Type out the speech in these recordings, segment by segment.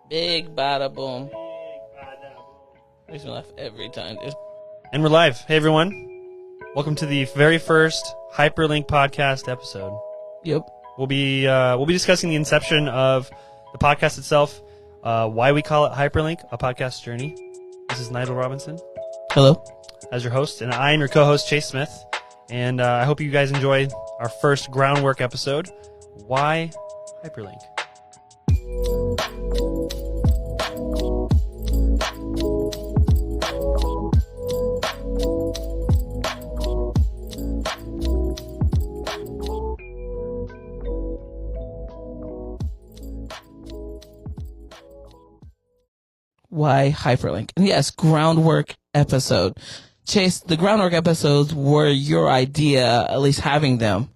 Big bada boom. Makes me laugh every time, dude. And we're live. Hey, everyone. Welcome to the very first Hyperlink Podcast episode. Yep. We'll be discussing the inception of the podcast itself, why we call it Hyperlink, a podcast journey. This is Nigel Robinson. Hello. As your host, and I am your co-host, Chase Smith. And I hope you guys enjoy our first groundwork episode. Why Hyperlink? Why Hyperlink? And yes, groundwork episode. Chase, the groundwork episodes were your idea, at least having them.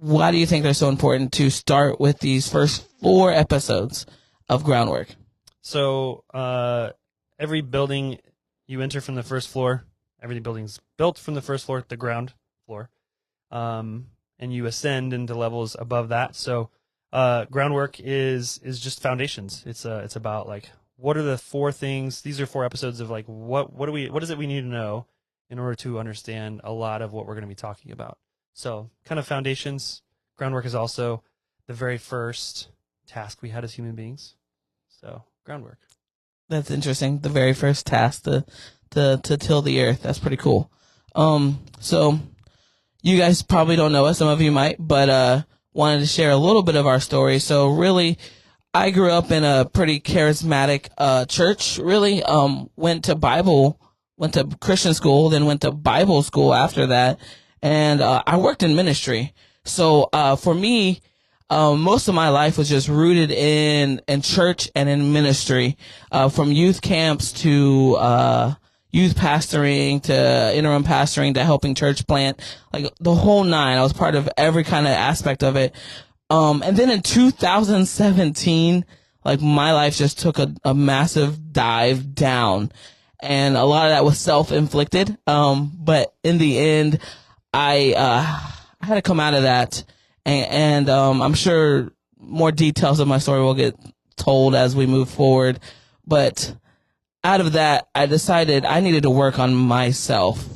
Why do you think they're so important to start with these first 4 episodes of groundwork? So every building you enter from the first floor, every building's built from the first floor, the ground floor, and you ascend into levels above that. So groundwork is just foundations. It's about like, what are the 4 things? These are 4 episodes of like what is it we need to know in order to understand a lot of what we're going to be talking about. So kind of foundations. Groundwork is also the very first task we had as human beings. So groundwork. That's interesting. The very first task to till the earth. That's pretty cool. So you guys probably don't know us. Some of you might, but wanted to share a little bit of our story. So really, I grew up in a pretty charismatic church. Really, went to Christian school, then went to Bible school after that, and I worked in ministry. So for me, most of my life was just rooted in church and in ministry, from youth camps to youth pastoring to interim pastoring to helping church plant, like the whole nine. I was part of every kind of aspect of it. And then in 2017, like my life just took a massive dive down, and a lot of that was self-inflicted. But in the end, I had to come out of that, and I'm sure more details of my story will get told as we move forward. But out of that, I decided I needed to work on myself.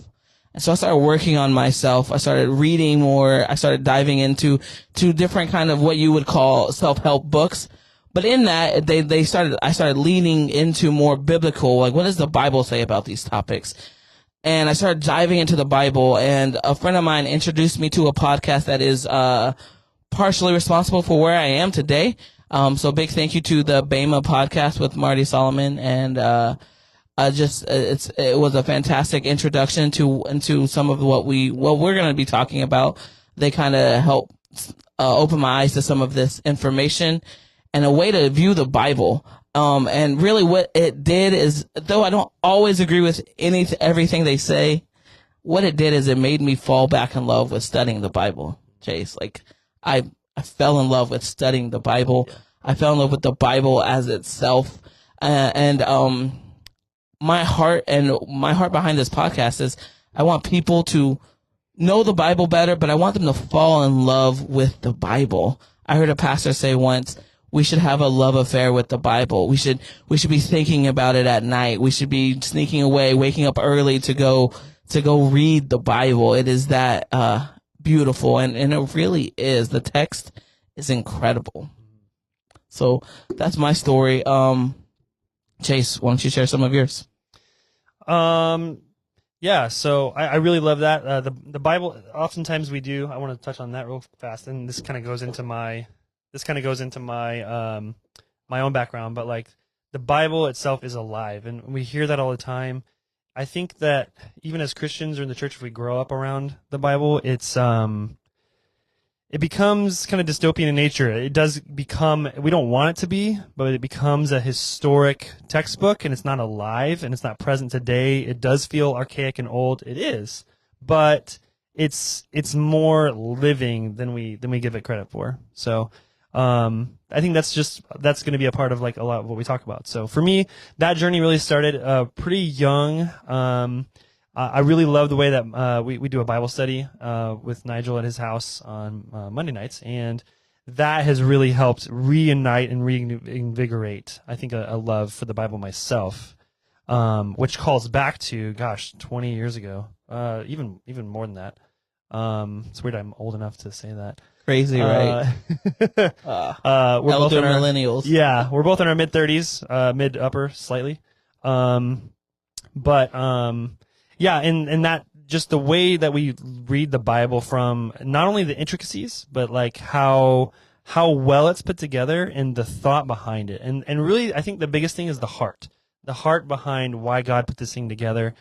And so I started working on myself. I started reading more. I started diving into different kind of what you would call self-help books. But in that, I started leaning into more biblical, like what does the Bible say about these topics? And I started diving into the Bible, and a friend of mine introduced me to a podcast that is partially responsible for where I am today. So big thank you to the Bema podcast with Marty Solomon, and it was a fantastic introduction into some of what we're going to be talking about. They kind of helped open my eyes to some of this information and a way to view the Bible. And really what it did is, though I don't always agree with everything they say, what it did is it made me fall back in love with studying the Bible, Chase. Like I fell in love with studying the Bible. I fell in love with the Bible as itself. My heart behind this podcast is I want people to know the Bible better, but I want them to fall in love with the Bible. I heard a pastor say once, we should have a love affair with the Bible. We should be thinking about it at night. We should be sneaking away, waking up early to go read the Bible. It is that beautiful, and it really is. The text is incredible. So that's my story. Chase, why don't you share some of yours? Yeah, so I really love that. The Bible, oftentimes we do. I want to touch on that real fast, and this kind of goes into my my own background. But like the Bible itself is alive, and we hear that all the time. I think that even as Christians or in the church, if we grow up around the Bible, it becomes kind of dystopian in nature. It does become, we don't want it to be, but it becomes a historic textbook, and it's not alive, and it's not present today. It does feel archaic and old. It is, but it's more living than we give it credit for. So I think that's going to be a part of like a lot of what we talk about. So for me, that journey really started pretty young. I really love the way that we do a Bible study with Nigel at his house on Monday nights, and that has really helped reunite and reinvigorate, I think, a love for the Bible myself, which calls back to, 20 years ago, even more than that. It's weird I'm old enough to say that. Crazy, right? We're both in our millennials. Yeah, we're both in our mid-30s, mid-upper slightly. Yeah, and that just the way that we read the Bible, from not only the intricacies, but like how well it's put together and the thought behind it. And really, I think the biggest thing is the heart behind why God put this thing together.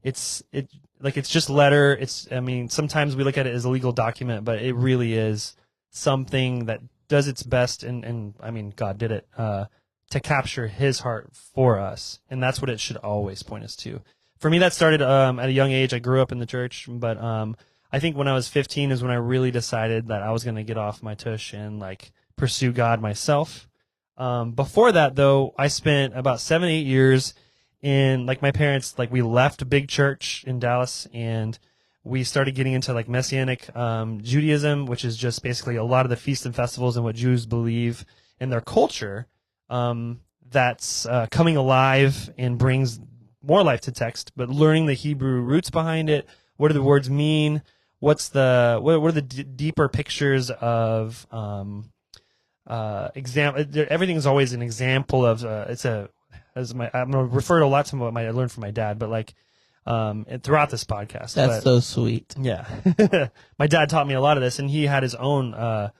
It's just letter. Sometimes we look at it as a legal document, but it really is something that does its best. And God did it, to capture his heart for us. And that's what it should always point us to. For me, that started at a young age. I grew up in the church, but I think when I was 15 is when I really decided that I was going to get off my tush and like pursue God myself. Before that, though, I spent about 7-8 years in, like, my parents, like, we left a big church in Dallas, and we started getting into like Messianic Judaism, which is just basically a lot of the feasts and festivals and what Jews believe in their culture, that's coming alive and brings more life to text, but learning the Hebrew roots behind it. What do the words mean? What are the deeper pictures of example? Everything's always an example of I'm going to refer to a lot to what I learned from my dad, but like throughout this podcast. That's so sweet. Yeah, my dad taught me a lot of this, and he had his own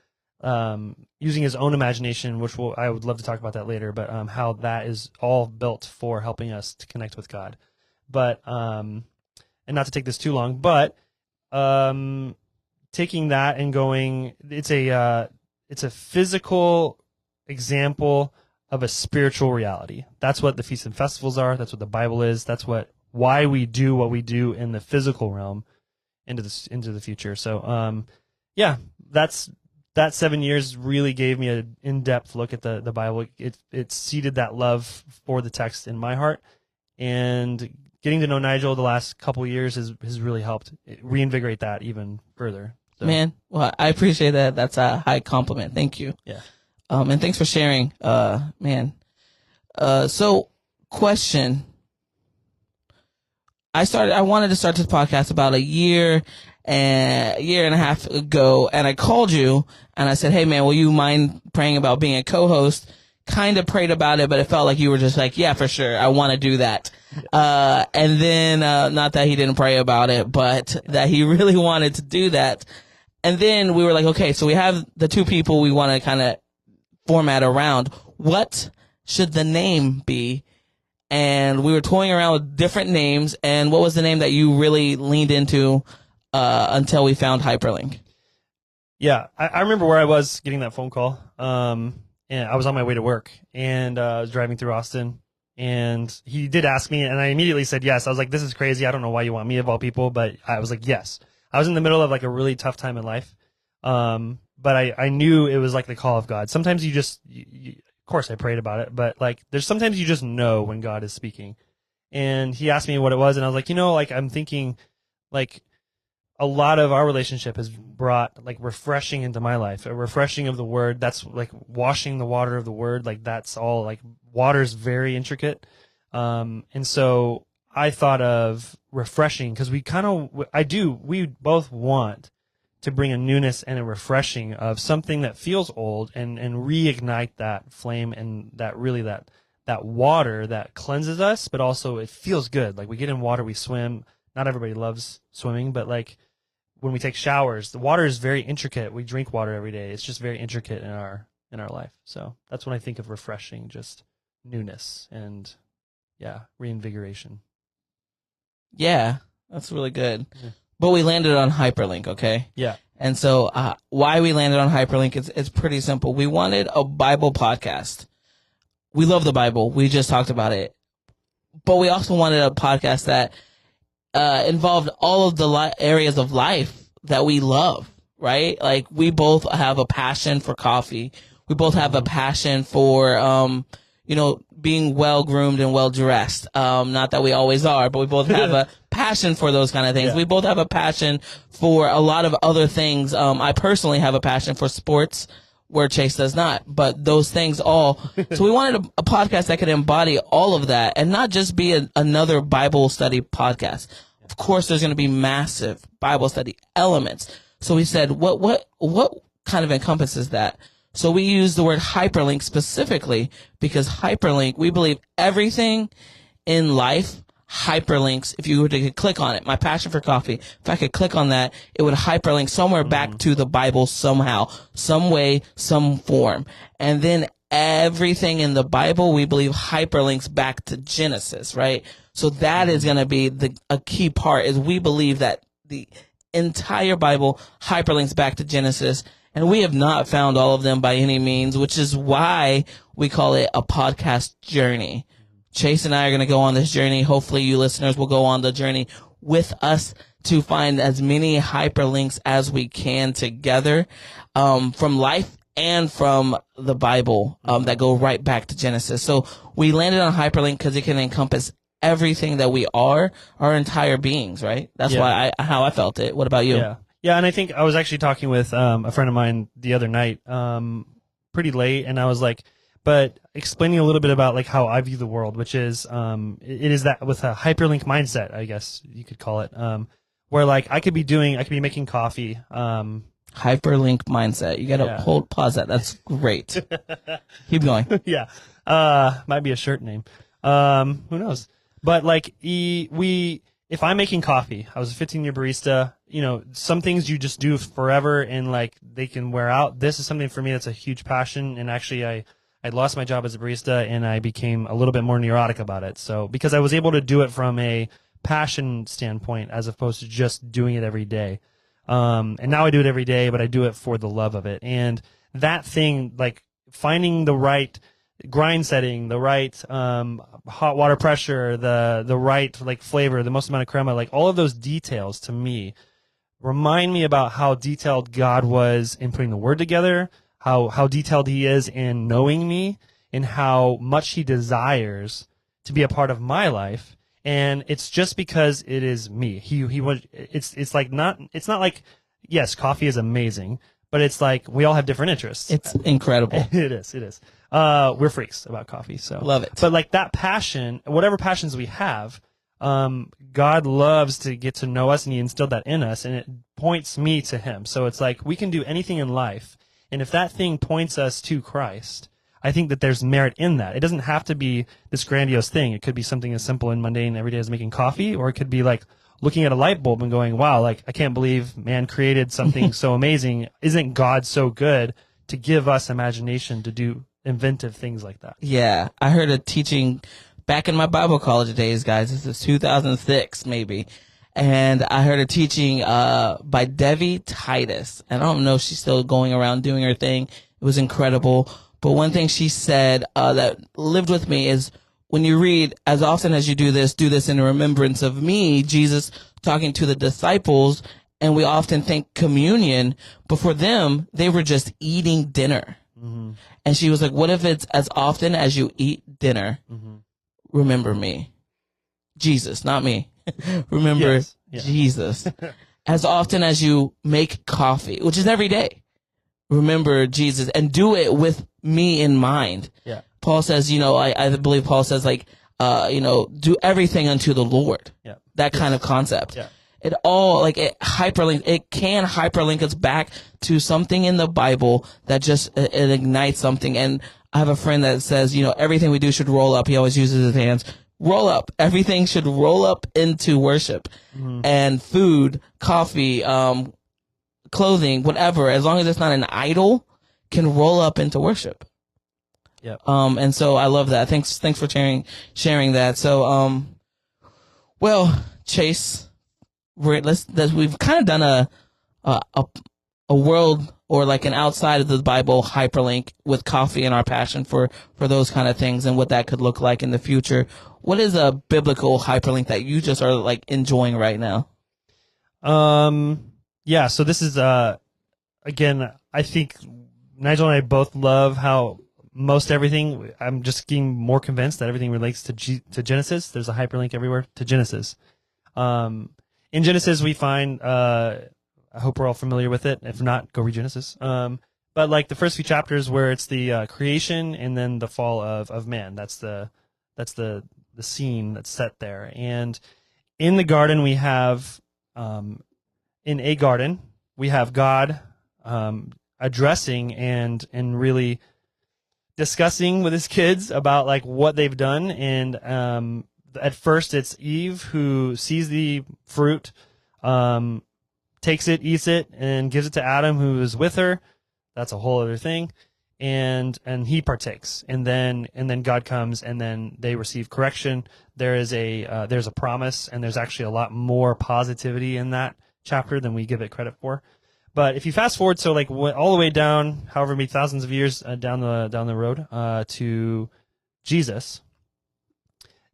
using his own imagination, which I would love to talk about that later, but how that is all built for helping us to connect with God. But and not to take this too long, but taking that and going, it's a physical example of a spiritual reality. That's what the feasts and festivals are. That's what the Bible is. That's why we do what we do in the physical realm into the future. So that 7 years really gave me an in-depth look at the Bible. It seeded that love for the text in my heart, and getting to know Nigel the last couple of years has really helped reinvigorate that even further. So. Man, well, I appreciate that. That's a high compliment. Thank you. Yeah. And thanks for sharing, man. So, question. I wanted to start this podcast about a year and a half ago, and I called you and I said, hey man, will you mind praying about being a co-host? Kind of prayed about it, but it felt like you were just like, yeah, for sure, I want to do that. And then, not that he didn't pray about it, but that he really wanted to do that. And then we were like, okay, so we have the two people we want to kind of format around. What should the name be? And we were toying around with different names. And what was the name that you really leaned into until we found Hyperlink? Yeah, I remember where I was getting that phone call. And I was on my way to work, and I was driving through Austin, and he did ask me, and I immediately said yes. I was like, this is crazy. I don't know why you want me of all people, but I was like, yes. I was in the middle of like a really tough time in life. But I knew it was like the call of God. Sometimes you of course I prayed about it, but like there's sometimes you just know when God is speaking. And he asked me what it was, and I was like, I'm thinking like a lot of our relationship has brought like refreshing into my life, a refreshing of the word. That's like washing the water of the word. Like that's all, like water's very intricate. And so I thought of refreshing because we both want to bring a newness and a refreshing of something that feels old and reignite that flame and that water that cleanses us, but also it feels good. Like we get in water, we swim. Not everybody loves swimming, but like when we take showers, the water is very intricate. We drink water every day. It's just very intricate in our life. So that's when I think of refreshing, just newness and reinvigoration. Yeah, that's really good. Yeah. But we landed on Hyperlink, okay? Yeah. And so why we landed on Hyperlink is pretty simple. We wanted a Bible podcast. We love the Bible. We just talked about it. But we also wanted a podcast that involved all of the areas of life that we love, right? Like we both have a passion for coffee. We both have a passion for, being well groomed and well dressed. Not that we always are, but we both have a passion for those kind of things. Yeah. We both have a passion for a lot of other things. I personally have a passion for sports. where Chase does not. But those things all, so we wanted a podcast that could embody all of that and not just be another Bible study podcast. Of course, there's going to be massive Bible study elements. So we said, what kind of encompasses that? So we use the word hyperlink specifically because hyperlink, we believe everything in life hyperlinks. If you were to click on it, my passion for coffee, if I could click on that, it would hyperlink somewhere back to the Bible somehow, some way, some form. And then everything in the Bible, we believe hyperlinks back to Genesis, right? So that is going to be a key part is we believe that the entire Bible hyperlinks back to Genesis. And we have not found all of them by any means, which is why we call it a podcast journey. Chase and I are going to go on this journey. Hopefully you listeners will go on the journey with us to find as many hyperlinks as we can together, from life and from the Bible, that go right back to Genesis. So we landed on hyperlink because it can encompass everything that we are, our entire beings, right? That's how I felt it. What about you? Yeah, and I think I was actually talking with a friend of mine the other night, pretty late, and I was like, but explaining a little bit about like how I view the world, which is it is that with a hyperlink mindset, I guess you could call it, where like I could be making coffee. Hyperlink mindset. You gotta pause that. That's great. Keep going. Yeah, might be a shirt name. Who knows? But like if I'm making coffee, I was a 15-year barista. You know, some things you just do forever and like they can wear out. This is something for me that's a huge passion. And actually, I lost my job as a barista and I became a little bit more neurotic about it. So because I was able to do it from a passion standpoint as opposed to just doing it every day. And now I do it every day, but I do it for the love of it. And that thing, like finding the right grind setting, the right hot water pressure, the right like flavor, the most amount of crema, like all of those details to me remind me about how detailed God was in putting the word together, how detailed he is in knowing me, and how much he desires to be a part of my life. And it's just because it is me. It's not like, yes, coffee is amazing, but it's like we all have different interests. It's incredible. It is. We're freaks about coffee, so love it. But like that passion, whatever passions we have, God loves to get to know us, and he instilled that in us, and it points me to him. So it's like we can do anything in life, and if that thing points us to Christ, I think that there's merit in that. It doesn't have to be this grandiose thing. It could be something as simple and mundane every day as making coffee, or it could be like looking at a light bulb and going, wow, like I can't believe man created something so amazing. Isn't God so good to give us imagination to do inventive things like that? Yeah, I heard a teaching back in my Bible college days, guys. This is 2006 maybe. And I heard a teaching by Debbie Titus. And I don't know if she's still going around doing her thing. It was incredible. But one thing she said that lived with me is when you read, as often as you do this in remembrance of me, Jesus talking to the disciples, and we often think communion, but for them, they were just eating dinner. Mm-hmm. And she was like, what if it's as often as you eat dinner, remember me? Jesus, not me. Remember Jesus. As often as you make coffee, which is every day, remember Jesus and do it with me in mind. Yeah. Paul says, I believe Paul says do everything unto the Lord. Yeah. That kind of concept. Yeah. It can hyperlink us back to something in the Bible that just it ignites something. And I have a friend that says, everything we do should roll up. He always uses his hands. Roll up. Everything should roll up into worship. Mm-hmm. And food, coffee, clothing, whatever, as long as it's not an idol, can roll up into worship. Yeah. And so I love that. Thanks for sharing that. So, Chase, we've kind of done a world or like an outside of the Bible hyperlink with coffee and our passion for those kind of things and what that could look like in the future. What is a biblical hyperlink that you just are like enjoying right now? Yeah. So this is, again, I think Nigel and I both love how most everything, I'm just getting more convinced that everything relates to Genesis. There's a hyperlink everywhere to Genesis. In Genesis, we find, I hope we're all familiar with it. If not, go read Genesis. but like the first few chapters where it's the creation and then the fall of man. That's the scene that's set there. And in the garden we have in a garden we have God addressing and really discussing with his kids about like what they've done. And at first it's Eve who sees the fruit, takes it, eats it, and gives it to Adam, who is with her. That's a whole other thing. And he partakes, and then God comes, and then they receive correction. There's a promise, and there's actually a lot more positivity in that chapter than we give it credit for. But if you fast forward, so like all the way down, however many thousands of years down the road to Jesus.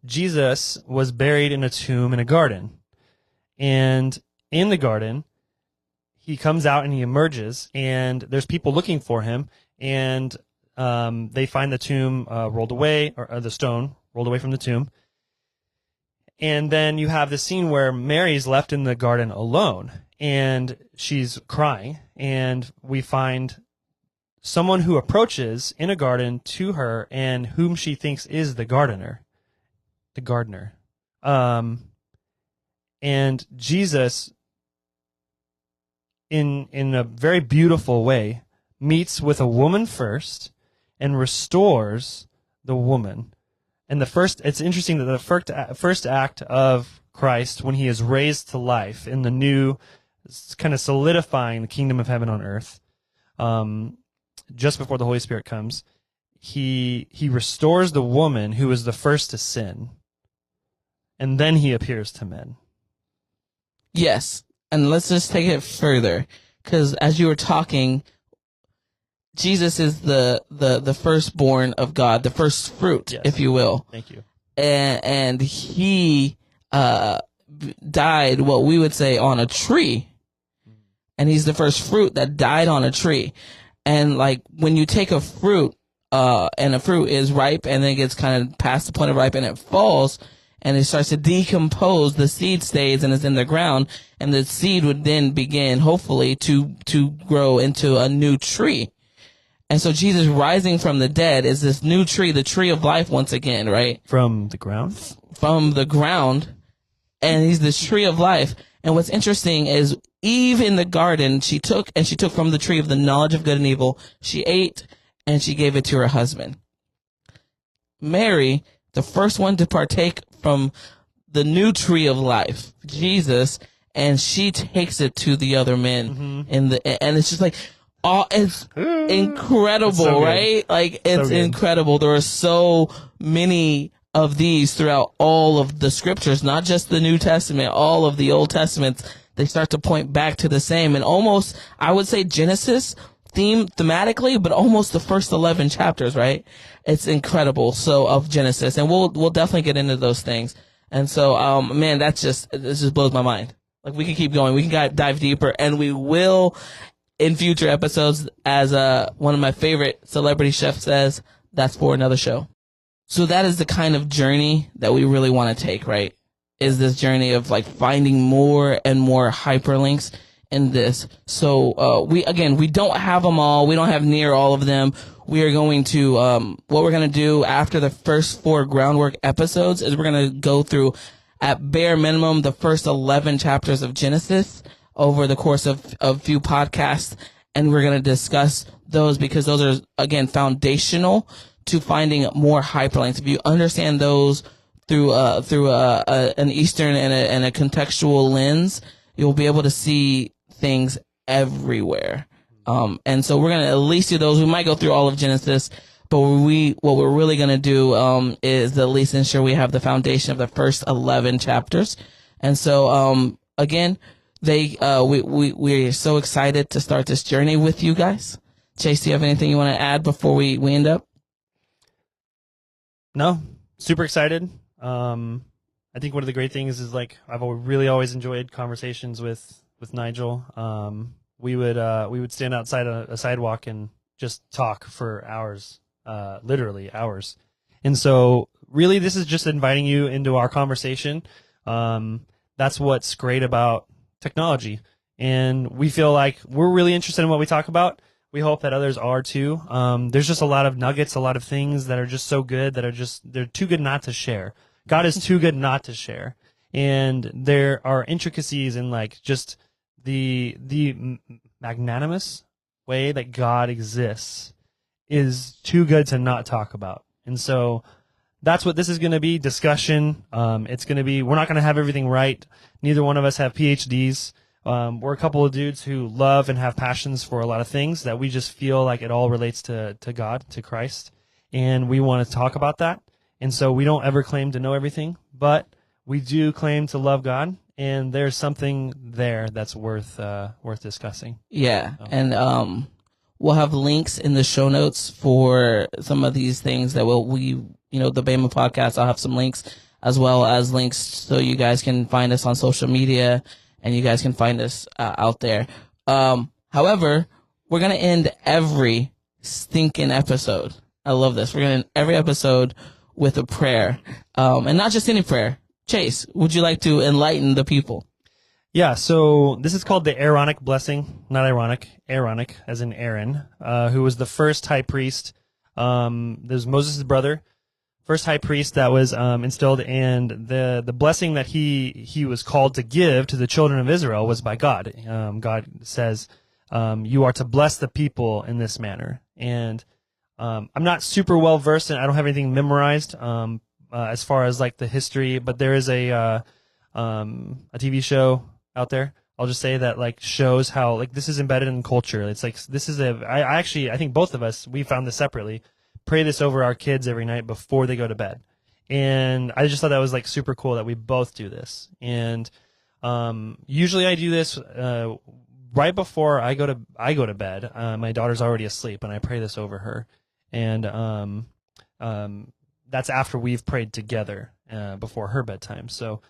Jesus was buried in a tomb in a garden, and in the garden, he comes out and he emerges, and there's people looking for him, and they find the tomb rolled away, or the stone rolled away from the tomb. And then you have this scene where Mary's left in the garden alone, and she's crying, and we find someone who approaches in a garden to her, and whom she thinks is the gardener. And Jesus, in a very beautiful way, meets with a woman first and restores the woman. And it's interesting that the first act of Christ, when he is raised to life in the new, kind of solidifying the kingdom of heaven on earth, just before the Holy Spirit comes, he restores the woman who was the first to sin, and then he appears to men. Yes, and let's just take it further, because as you were talking, Jesus is the firstborn of God, the first fruit, Yes. if you will. Thank you. And he died, what we would say, on a tree. And he's the first fruit that died on a tree. And like when you take a fruit, and a fruit is ripe and then gets kind of past the point of ripe and it falls and it starts to decompose, the seed stays and is in the ground, and the seed would then begin, hopefully, to grow into a new tree. And so Jesus rising from the dead is this new tree, the tree of life once again, right? From the ground? From the ground. And he's the tree of life. And what's interesting is Eve in the garden, she took from the tree of the knowledge of good and evil. She ate and she gave it to her husband. Mary, the first one to partake from the new tree of life, Jesus, and she takes it to the other men and it's just like, oh, it's incredible, it's so right? Like, it's so incredible. There are so many of these throughout all of the scriptures, not just the New Testament, all of the Old Testaments. They start to point back to the same, and almost, I would say, Genesis thematically, but almost the first 11 chapters, right? It's incredible. So of Genesis, and we'll definitely get into those things. And so, man, this just blows my mind. Like, we can keep going. We can dive deeper, and we will in future episodes. As one of my favorite celebrity chefs says, that's for another show. So that is the kind of journey that we really want to take, right? Is this journey of like finding more and more hyperlinks in this. So we don't have them all. We don't have near all of them. We are going to what we're going to do after the first 4 groundwork episodes is we're going to go through, at bare minimum, the first 11 chapters of Genesis over the course of a few podcasts, and we're going to discuss those because those are, again, foundational to finding more hyperlinks. If you understand those through an Eastern and a contextual lens, you'll be able to see things everywhere. And so we're going to at least do those. We might go through all of Genesis, but what we're really going to do is at least ensure we have the foundation of the first 11 chapters. And so again, we are so excited to start this journey with you guys. Chase, do you have anything you want to add before we end up? No, super excited. I think one of the great things is, like, I've really always enjoyed conversations with Nigel. We would stand outside a sidewalk and just talk for hours, literally hours. And so really this is just inviting you into our conversation. That's what's great about technology. And we feel like we're really interested in what we talk about. We hope that others are too. There's just a lot of nuggets, a lot of things that are just so good that they're too good not to share. God is too good not to share. And there are intricacies in like just the magnanimous way that God exists is too good to not talk about. And so that's what this is going to be, discussion. It's going to be, we're not going to have everything right. Neither one of us have PhDs. We're a couple of dudes who love and have passions for a lot of things that we just feel like it all relates to God, to Christ. And we want to talk about that. And so we don't ever claim to know everything, but we do claim to love God. And there's something there that's worth discussing. Yeah. So. And we'll have links in the show notes for some of these things that the Bema podcast. I'll have some links as well as links so you guys can find us on social media and you guys can find us out there. However, we're going to end every stinking episode. I love this. We're going to end every episode with a prayer. And not just any prayer. Chase, would you like to enlighten the people? Yeah, so this is called the Aaronic blessing. Not ironic, Aaronic, as in Aaron, who was the first high priest. There's Moses' brother, first high priest that was instilled, and the blessing that he was called to give to the children of Israel was by God. God says, you are to bless the people in this manner. And I'm not super well versed in, I don't have anything memorized as far as like the history, but there is a TV show out there. I'll just say that like shows how like this is embedded in culture. It's like this is I think both of us, we found this separately, pray this over our kids every night before they go to bed. And I just thought that was like super cool that we both do this. And usually I do this right before I go to bed. My daughter's already asleep and I pray this over her. And that's after we've prayed together before her bedtime. So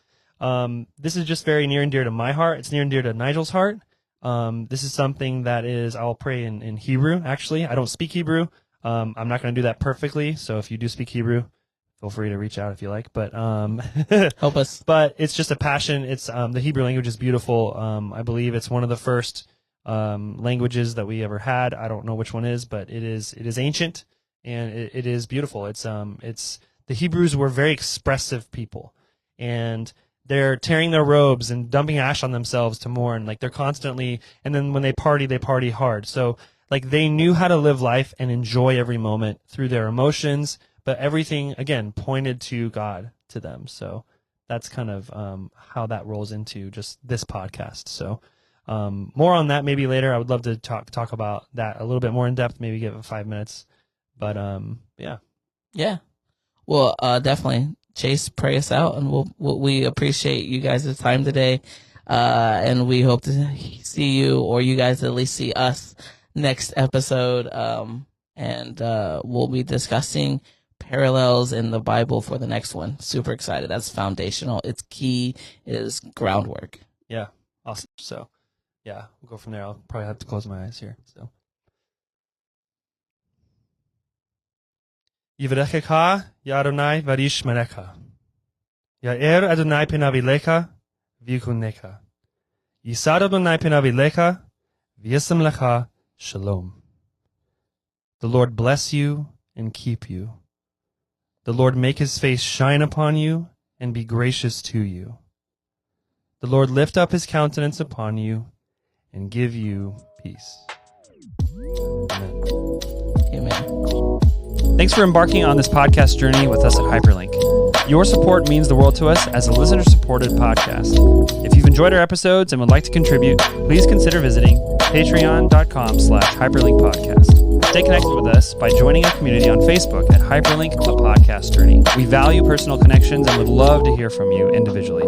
this is just very near and dear to my heart. It's near and dear to Nigel's heart. This is something that I'll pray in Hebrew, actually. I don't speak Hebrew. I'm not going to do that perfectly. So if you do speak Hebrew, feel free to reach out if you like. But help us. But it's just a passion. It's the Hebrew language is beautiful. I believe it's one of the first languages that we ever had. I don't know which one is, but it is ancient and it is beautiful. It's the Hebrews were very expressive people, and they're tearing their robes and dumping ash on themselves to mourn. Like they're constantly, and then when they party hard. So like they knew how to live life and enjoy every moment through their emotions, but everything again pointed to God, to them. So that's kind of how that rolls into just this podcast. So more on that maybe later. I would love to talk about that a little bit more in depth. Maybe give it 5 minutes. But yeah. Well, definitely. Chase, pray us out, and we appreciate you guys' time today, and we hope to see you, or you guys at least see us next episode, and we'll be discussing parallels in the Bible for the next one. Super excited. That's foundational. It's key. It is groundwork. Yeah, awesome. So, yeah, we'll go from there. I'll probably have to close my eyes here. So. Yivrechecha, Adonai varishmerecha. Ya'er Adonai penavilecha, v'yikunecha. Yisad Adonai penavilecha, v'yisem lecha shalom. The Lord bless you and keep you. The Lord make his face shine upon you and be gracious to you. The Lord lift up his countenance upon you and give you peace. Amen. Amen. Thanks for embarking on this podcast journey with us at Hyperlink. Your support means the world to us as a listener-supported podcast. If you've enjoyed our episodes and would like to contribute, please consider visiting patreon.com/hyperlinkpodcast. Stay connected with us by joining our community on Facebook at Hyperlink, a podcast journey. We value personal connections and would love to hear from you individually.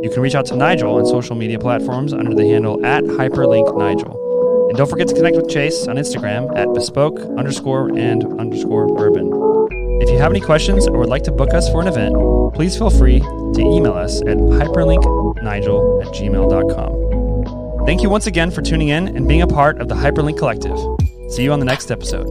You can reach out to Nigel on social media platforms under the handle @HyperlinkNigel. And don't forget to connect with Chase on Instagram at bespoke_and_bourbon. If you have any questions or would like to book us for an event, please feel free to email us at hyperlinknigel@gmail.com. Thank you once again for tuning in and being a part of the Hyperlink Collective. See you on the next episode.